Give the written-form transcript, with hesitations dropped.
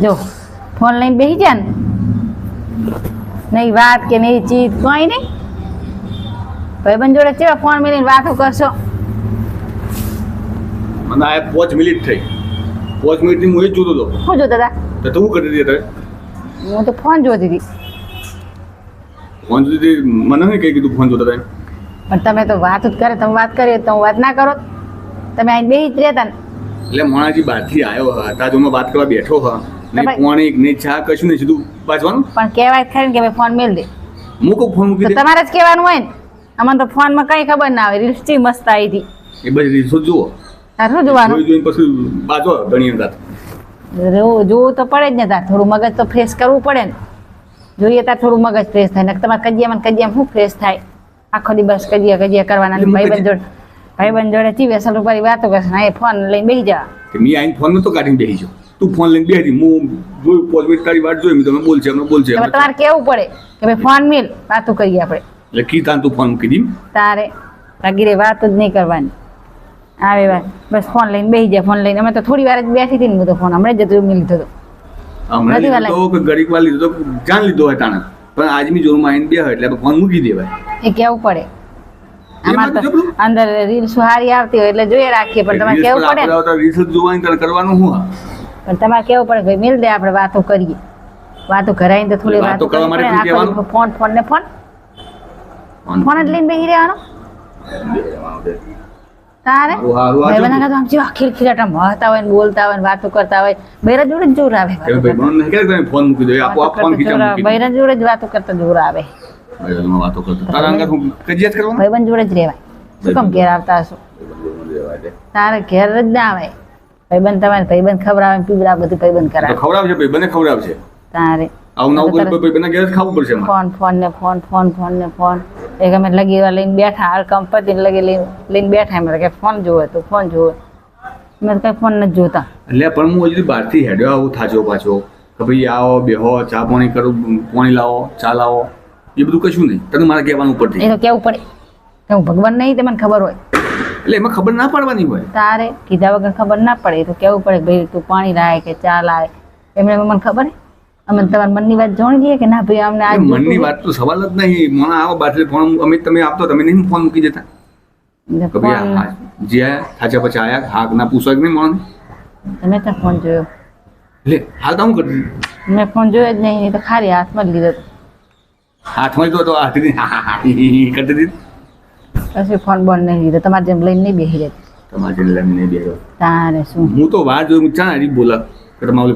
જો ફોન લઈને બેસી જા ને, નહીં વાત કે નહીં ચીજ કોઈ નહીં. ભાઈબંધ જોડે કેવા ફોન મેળવીને વાતો કરશો? મને આ 5 મિનિટ થઈ. 5 મિનિટની હું એ જ જોતો હતો. શું જોતા હતા? તો તું કરી હતી અત્યારે? હું તો ફોન જોતી હતી. ફોન જોતી હતી? મને નહીં કઈ કીધું ફોન જોતા હતા. પણ તમે તો વાત જ કરે, તમે વાત કરી તો હું વાત ના કરો. તમે અહીં બેસી જ રહેતા ને. એટલે મોણાજી બહારથી આવ્યો હતા, જો મેં વાત કરવા બેઠો હા. નહીં પાણી નહીં ચા કશું નહીં, સીધું પાછવાનું. પણ કહેવાય ખરી ને કે ભાઈ ફોન મેળ દે. મૂકો ફોન મૂકી દે. તમારે જ કહેવાનું હોય ને. અમને તો ફોનમાં કઈ ખબર ના આવે. રીલ્સ ચી મસ્ત આવી હતી. એ બધી રીલ્સો જુઓ. શું જોવાનું? જોઈને પછી બાજો ધણી સાથે. જોવું તો પડે જ ને. તાર થોડું મગજ તો ફ્રેશ કરવું પડે ને. જોઈએ તાર થોડું મગજ ફ્રેશ થાય ને. તમારે કજિયામાં શું ફ્રેશ થાય? આખો દિવસ કજિયા કરવાના. ભાઈબંધ જોડે ચી વેસલ ઉપર વાતો કરશે ને, એ ફોન લઈને બેસી જા. મેં આઈને ફોન નતો કાઢીને બેસી જાઉં. તું ફોન લઈને બેસી. હું જોયું 5 મિનિટ તારી વાત જોઈ. તમે બોલશે હમણાં બોલશે. તમારે કેવું પડે કે ભાઈ ફોન મિલ, વાતો કરીએ આપણે. એટલે કીધા તું ફોન મૂકી દી. તારે રગીરે વાત જ નહીં કરવાની. આવે વાત બસ ફોન લઈને બેસી જાય. ફોન લઈને અમે તો થોડી વાર જ બેઠી હતી ને. હું તો ફોન હમણાં જ જતો મિલ લીધો હતો. હમણાં લીધો કે ઘડીક વાર લીધો તો જાણ લીધો હોય તાણે. પણ આજની જોરમાં આવીને બે હોય એટલે ફોન મૂકી દેવાય. એ કેવું પડે. આમાં તો અંદર રીલ્સ હારી આવતી હોય એટલે જોઈએ રાખીએ. પણ તમારે કેવું પડે. રીલ્સ જોવાની કરવાનું શું? પણ તમારે કેવું પડે ભાઈ મિલ દે, આપણે વાતો કરીએ. વાતો કરાવીને તો થોડી વાતો કરવા માટે ફોન ફોન ને ફોન ફોન જ લઈને બેસી રહેવાનો. તારે ભાઈબંધ આગળ આમ જેવા ખીલખીલાટા મળતા હોય ને બોલતા હોય ને વાતો કરતા હોય. બૈરા જોડે જ જોર આવે. ફોન મૂકી દે. બૈરા જોડે જ વાતો કરતા જોર આવે. વાતો કરતો તારા અંગત હું કજિયાત કરવાનો. ભાઈબંધ જોડે જ રહેવાય. શું કામ ઘેર આવતા હશો? તારે ઘેર જ ના આવે. ભાઈબંધ તમારે ભાઈબંધ ખવડાવે પીવડાવે બધું ભાઈબંધ કરાવે. ખવડાવશે ભાઈબંધ ખવડાવશે. તારે આવું નવું ભાઈબંધ ઘેર ખાવું પડશે. ફોન ને ફોન ફોન ફોન ને ફોન. એક અમે લગી લઈને બેઠા હાલ કંપતી લઈને બેઠા. એમ કે ફોન જોવે તો ફોન જોવે. મેં કઈ ફોન નથી જોતા. એટલે પણ હું હજી બહારથી હેડ્યો આવું થાચો પાછો કે ભાઈ આવો બેહો ચા પાણી કરું, પાણી લાવો ચા લાવો. એ બધું કશું નહીં. તને મારે કહેવાનું પડે. એ તો કેવું પડે કે હું ભગવાન નહીં તમને ખબર હોય. એટલે એમાં ખબર ના પડવાની હોય. તારે કીધા વગર ખબર ના પડે. એ તો કેવું પડે ભાઈ તું પાણી લાય કે ચા લાય. એમને મને ખબર હે. અમે તમારા મનની વાત જાણી લઈએ કે ના ભાઈ અમને આ મનની વાત તો સવાલ જ નહીં. મને આવો બાટલી ફોન અમે તમે આપતો તમે નહીં ફોન મૂકી દેતા. જે થાચા પછી આયા હાક ના પૂછવા નહીં મને. તમે ત્યાં ફોન જોયો? એટલે હાલ તો હું કરી મેં ફોન જોયો જ નહીં. તો ખાલી હાથમાં જ લીધો. હાથમાં તો હાથી કરતી હતી. પછી ફોન બંધ નહીં લીધો. તમારે જેમ લઈને નહીં બેસી રહેતી. તમારે જેમ લઈને નહીં બેસો. તારે શું? હું તો વાર જોયું ચા હજી બોલા કે તમારે